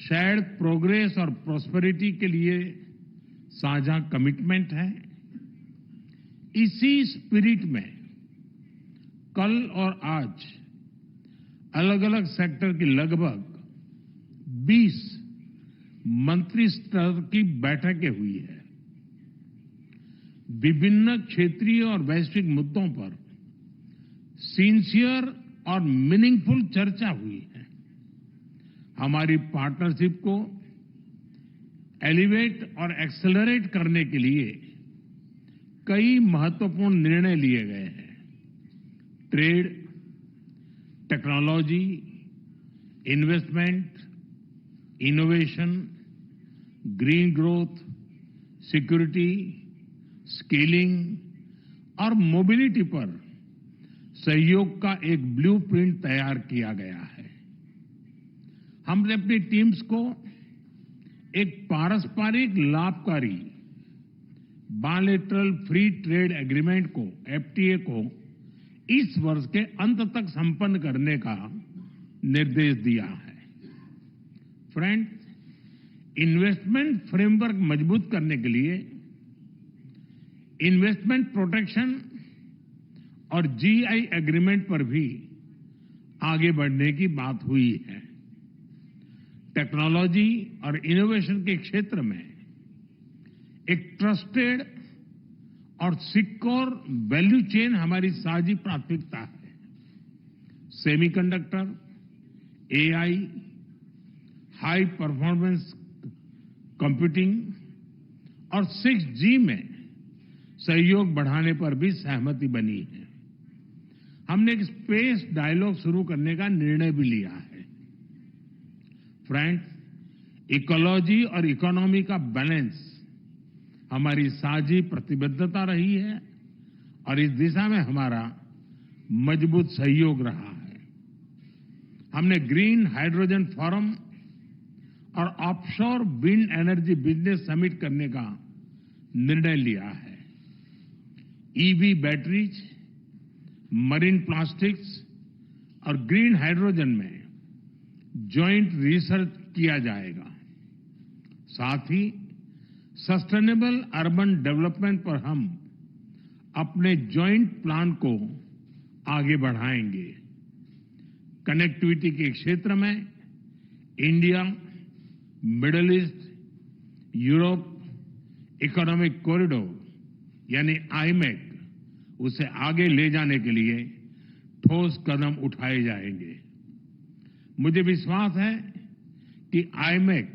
Shared progress और prosperity के लिए साझा कमिटमेंट है। इसी स्पिरिट में कल और आज अलग अलग सेक्टर की लगभग 20 मंत्री स्तर की बैठकें हुई है। विभिन्न क्षेत्रीय और वैश्विक मुद्दों पर सिंसियर और मीनिंगफुल चर्चा हुई है। हमारी पार्टनरशिप को एलिवेट और एक्सेलरेट करने के लिए कई महत्वपूर्ण निर्णय लिए गए हैं। Trade, technology, investment, innovation, green growth, security, skilling और मोबिलिटी पर सहयोग का एक ब्लूप्रिंट तैयार किया गया है। हमने अपनी टीम्स को एक पारस्परिक लाभकारी बायलैटरल फ्री ट्रेड एग्रीमेंट को, एफटीए को इस वर्ष के अंत तक संपन्न करने का निर्देश दिया है। फ्रेंड्स, इन्वेस्टमेंट फ्रेमवर्क मजबूत करने के लिए इन्वेस्टमेंट प्रोटेक्शन और जीआई एग्रीमेंट पर भी आगे बढ़ने की बात हुई है। टेक्नोलॉजी और इनोवेशन के क्षेत्र में एक ट्रस्टेड और सिक्योर वैल्यू चेन हमारी साझी प्राथमिकता है। Semiconductor, AI, high performance computing और 6G में सहयोग बढ़ाने पर भी सहमति बनी है। हमने एक स्पेस डायलॉग शुरू करने का निर्णय भी लिया है। फ्रेंड्स, इकोलॉजी और इकोनॉमी का बैलेंस हमारी साझी प्रतिबद्धता रही है और इस दिशा में हमारा मजबूत सहयोग रहा है। हमने ग्रीन हाइड्रोजन फोरम और offshore wind energy business summit करने का निर्णय लिया है। ईवी बैटरीज, मरीन प्लास्टिक्स और ग्रीन हाइड्रोजन में जॉइंट रिसर्च किया जाएगा। साथ ही सस्टेनेबल अर्बन डेवलपमेंट पर हम अपने जॉइंट प्लान को आगे बढ़ाएंगे। कनेक्टिविटी के क्षेत्र में India, middle east, Europe economic corridor यानी आईमेक, उसे आगे ले जाने के लिए ठोस कदम उठाए जाएंगे। मुझे विश्वास है कि IMEC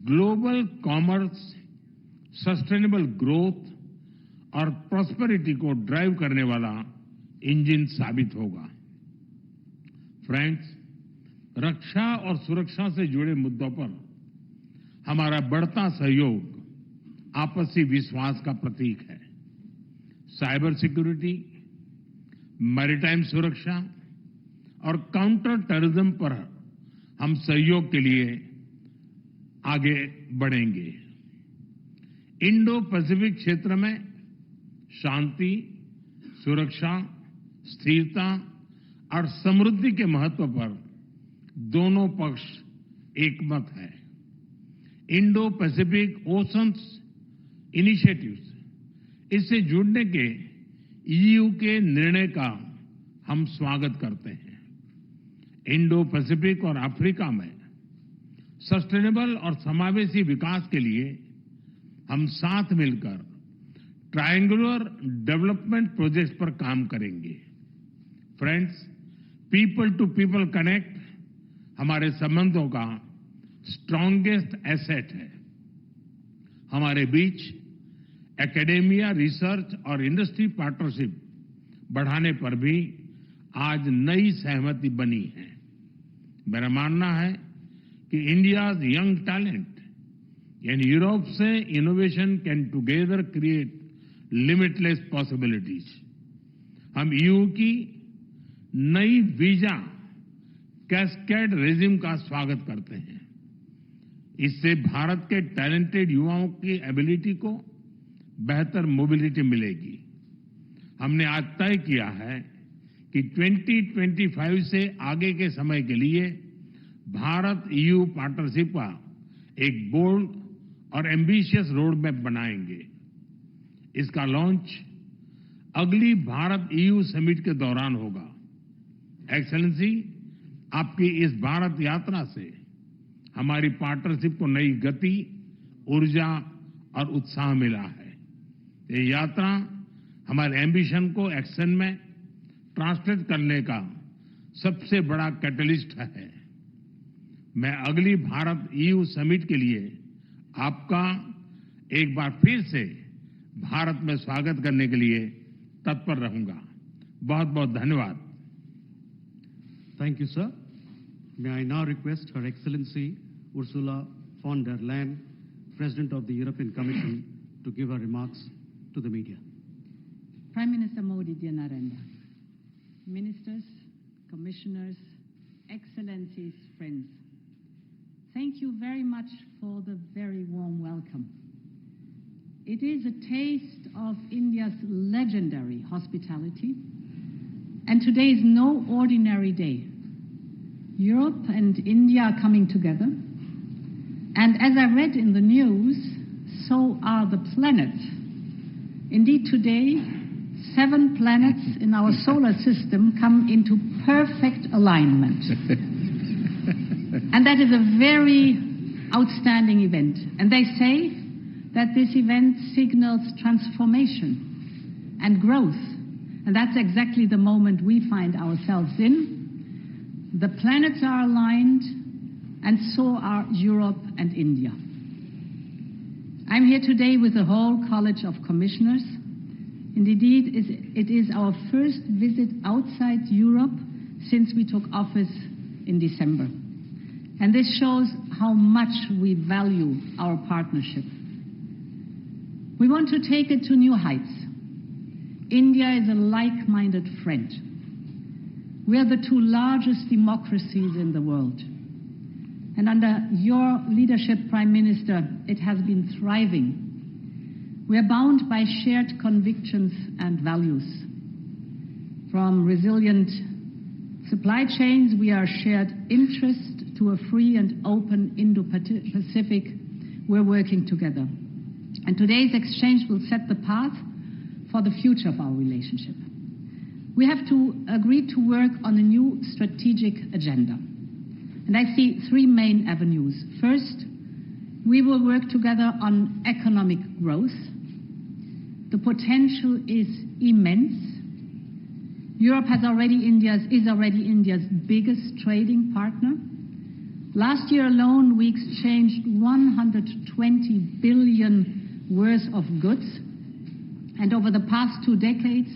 global commerce, sustainable growth और प्रॉस्पेरिटी को ड्राइव करने वाला इंजन साबित होगा। फ्रेंड्स, रक्षा और सुरक्षा से जुड़े मुद्दों पर हमारा बढ़ता सहयोग आपसी विश्वास का प्रतीक है। साइबर सिक्योरिटी, मैरीटाइम सुरक्षा और काउंटर टेररिज्म पर हम सहयोग के लिए आगे बढ़ेंगे। इंडो पैसिफिक क्षेत्र में शांति, सुरक्षा, स्थिरता और समृद्धि के महत्व पर दोनों पक्ष एकमत है। इंडो पैसिफिक ओशंस इनिशिएटिव्स, इससे जुड़ने के ईयू के निर्णय का हम स्वागत करते हैं। इंडो पैसिफिक और अफ्रीका में सस्टेनेबल और समावेशी विकास के लिए हम साथ मिलकर ट्रायंगुलर डेवलपमेंट प्रोजेक्ट्स पर काम करेंगे। Friends, people to people connect हमारे संबंधों का स्ट्रांगेस्ट एसेट है। हमारे बीच एकेडेमिया, रिसर्च और इंडस्ट्री पार्टनरशिप बढ़ाने पर भी आज नई सहमति बनी है। मेरा मानना है कि इंडियाज यंग टैलेंट यानी यूरोप से innovation can together create limitless possibilities. हम ईयू की नई वीजा कैस्केड रेजिम का स्वागत करते हैं। इससे भारत के टैलेंटेड युवाओं की एबिलिटी को बेहतर मोबिलिटी मिलेगी। हमने आज तय किया है कि 2025 से आगे के समय के लिए भारत ईयू पार्टनरशिप का एक बोल्ड और एम्बिशियस रोड मैप बनाएंगे। इसका लॉन्च अगली भारत ईयू समिट के दौरान होगा। एक्सेलेंसी, आपकी इस भारत यात्रा से हमारी पार्टनरशिप को नई गति, ऊर्जा और उत्साह मिला है। ये यात्रा हमारे एम्बिशन को एक्शन में ट्रांसलेट करने का सबसे बड़ा कैटलिस्ट है। मैं अगली भारत ईयू समिट के लिए आपका एक बार फिर से भारत में स्वागत करने के लिए तत्पर रहूंगा। बहुत बहुत धन्यवाद। Thank you, sir. May I now request Her Excellency Ursula von der Leyen, President of the European Commission, to give her remarks to the media. Prime Minister Modi, dear Narendra, ministers, commissioners, excellencies, friends, thank you very much for the very warm welcome. It is a taste of India's legendary hospitality, and today is no ordinary day. Europe and India are coming together, and as I read in the news, so are the planets. Indeed, today, 7 planets in our solar system come into perfect alignment. And that is a very outstanding event. And they say that this event signals transformation and growth. And that's exactly the moment we find ourselves in. The planets are aligned, and so are Europe and India. I'm here today with the whole College of Commissioners. And indeed, it is our first visit outside Europe since we took office in December. And this shows how much we value our partnership. We want to take it to new heights. India is a like-minded friend. We are the 2 largest democracies in the world. And under your leadership, Prime Minister, it has been thriving. We are bound by shared convictions and values. From resilient supply chains, we are shared interest to a free and open Indo-Pacific. We're working together. And today's exchange will set the path for the future of our relationship. We have to agree to work on a new strategic agenda. And I see 3 main avenues. First, we will work together on economic growth. The potential is immense. Europe is already India's biggest trading partner. Last year alone, we exchanged 120 billion worth of goods. And over the past 2 decades,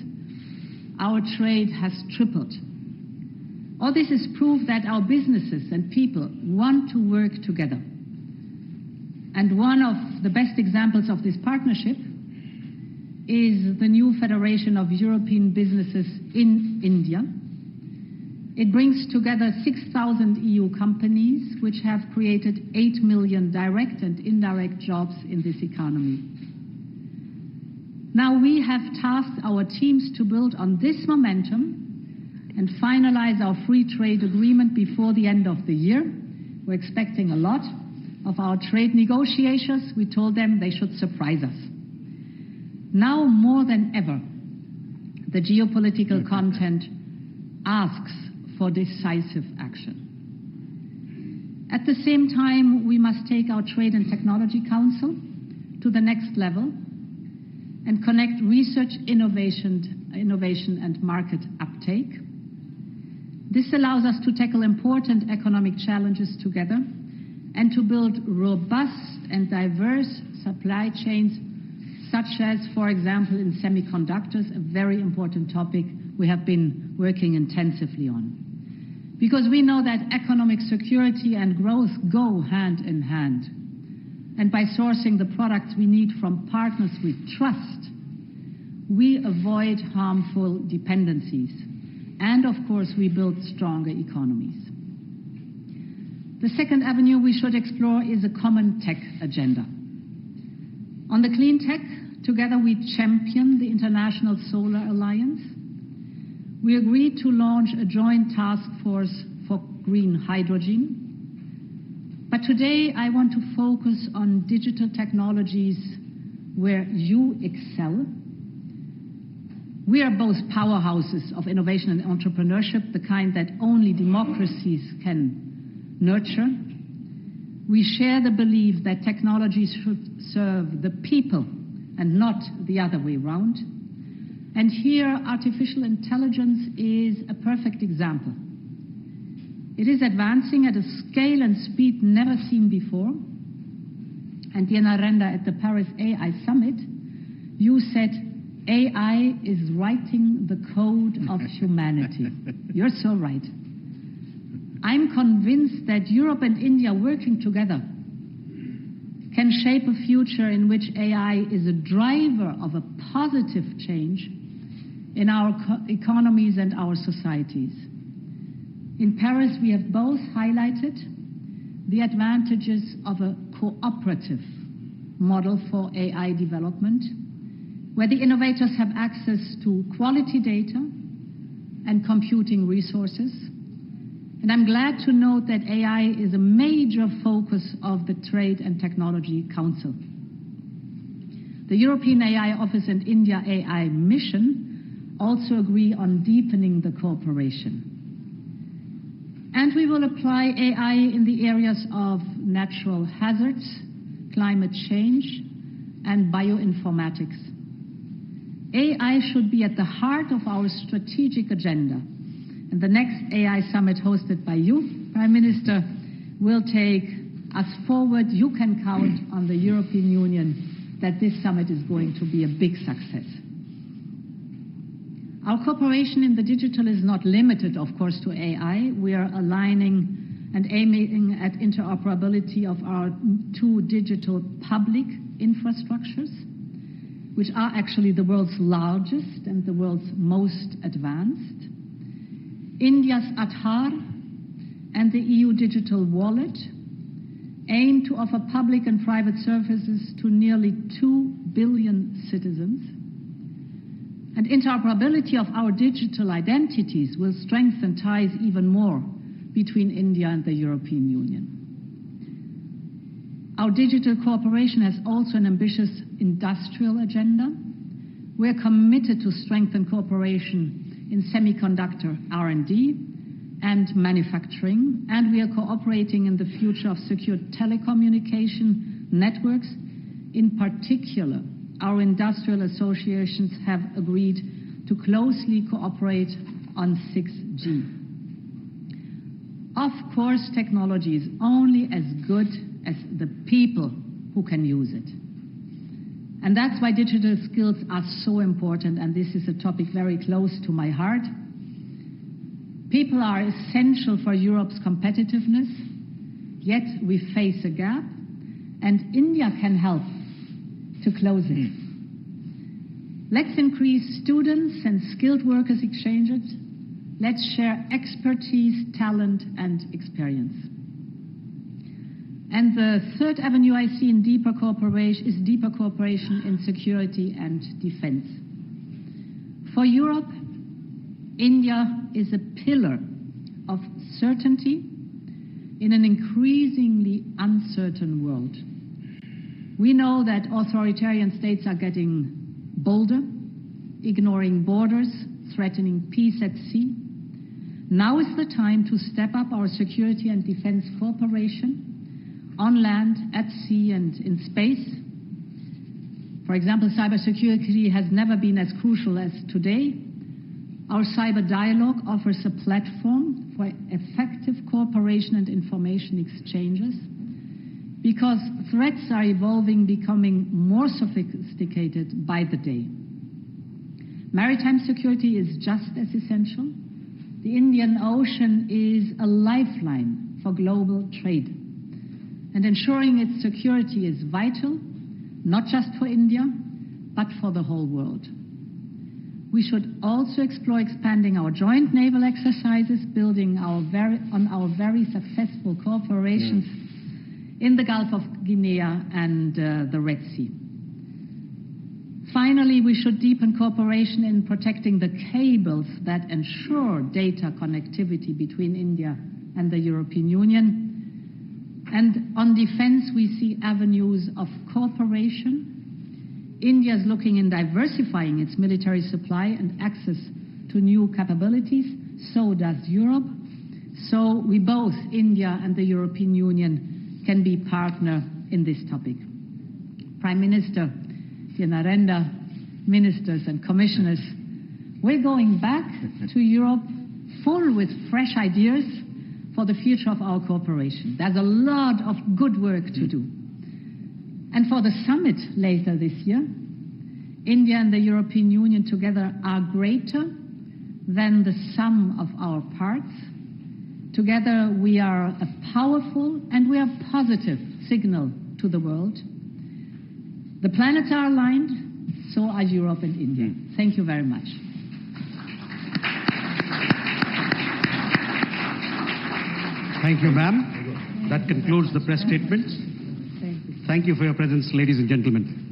our trade has tripled. All this is proof that our businesses and people want to work together. And one of the best examples of this partnership is the new Federation of European Businesses in India. It brings together 6,000 EU companies, which have created 8 million direct and indirect jobs in this economy. Now we have tasked our teams to build on this momentum and finalize our free trade agreement before the end of the year. We're expecting a lot of our trade negotiators. We told them they should surprise us. Now more than ever, the geopolitical content asks for decisive action. At the same time, we must take our Trade and Technology Council to the next level and connect research, innovation and market uptake. This allows us to tackle important economic challenges together and to build robust and diverse supply chains, such as, for example, in semiconductors, a very important topic we have been working intensively on. Because we know that economic security and growth go hand in hand. And by sourcing the products we need from partners we trust, we avoid harmful dependencies. And of course, we build stronger economies. The second avenue we should explore is a common tech agenda. On the clean tech, together we champion the International Solar Alliance. We agreed to launch a joint task force for green hydrogen. But today I want to focus on digital technologies where you excel. We are both powerhouses of innovation and entrepreneurship, the kind that only democracies can nurture. We share the belief that technologies should serve the people and not the other way around. And here, artificial intelligence is a perfect example. It is advancing at a scale and speed never seen before. And Diana Renda, at the Paris AI Summit, you said, AI is writing the code of humanity. You're so right. I'm convinced that Europe and India working together can shape a future in which AI is a driver of a positive change in our economies and our societies. In Paris, we have both highlighted the advantages of a cooperative model for AI development, where the innovators have access to quality data and computing resources. And I'm glad to note that AI is a major focus of the Trade and Technology Council. The European AI Office and India AI Mission also agree on deepening the cooperation. And we will apply AI in the areas of natural hazards, climate change, and bioinformatics. AI should be at the heart of our strategic agenda. And the next AI summit hosted by you, Prime Minister, will take us forward. You can count on the European Union that this summit is going to be a big success. Our cooperation in the digital is not limited, of course, to AI. We are aligning and aiming at interoperability of our two digital public infrastructures, which are actually the world's largest and the world's most advanced. India's Aadhaar and the EU Digital Wallet aim to offer public and private services to nearly 2 billion citizens. And interoperability of our digital identities will strengthen ties even more between India and the European Union. Our digital cooperation has also an ambitious industrial agenda. We're committed to strengthen cooperation in semiconductor R&D and manufacturing, and we are cooperating in the future of secure telecommunication networks. In particular, our industrial associations have agreed to closely cooperate on 6G. Of course, technology is only as good as the people who can use it. And that's why digital skills are so important, and this is a topic very close to my heart. People are essential for Europe's competitiveness, yet we face a gap, and India can help to close it. Let's increase students and skilled workers exchanges. Let's share expertise, talent, and experience. And the third avenue I see in deeper cooperation is deeper cooperation in security and defense. For Europe, India is a pillar of certainty in an increasingly uncertain world. We know that authoritarian states are getting bolder, ignoring borders, threatening peace at sea. Now is the time to step up our security and defense cooperation on land, at sea, and in space. For example, cybersecurity has never been as crucial as today. Our cyber dialogue offers a platform for effective cooperation and information exchanges, because threats are evolving, becoming more sophisticated by the day. Maritime security is just as essential. The Indian Ocean is a lifeline for global trade, and ensuring its security is vital, not just for India, but for the whole world. We should also explore expanding our joint naval exercises, building on our very successful cooperations in the Gulf of Guinea and the Red Sea. Finally, we should deepen cooperation in protecting the cables that ensure data connectivity between India and the European Union. And on defense, we see avenues of cooperation. India is looking in diversifying its military supply and access to new capabilities. So does Europe. So we both, India and the European Union, can be partner in this topic. Prime Minister, dear Narendra, ministers and commissioners, we're going back to Europe full with fresh ideas for the future of our cooperation. There's a lot of good work to do. And for the summit later this year, India and the European Union together are greater than the sum of our parts. Together we are a powerful and we are positive signal to the world. The planets are aligned, so are Europe and India. Thank you very much. Thank you, ma'am. That concludes the press statements. Thank you for your presence, ladies and gentlemen.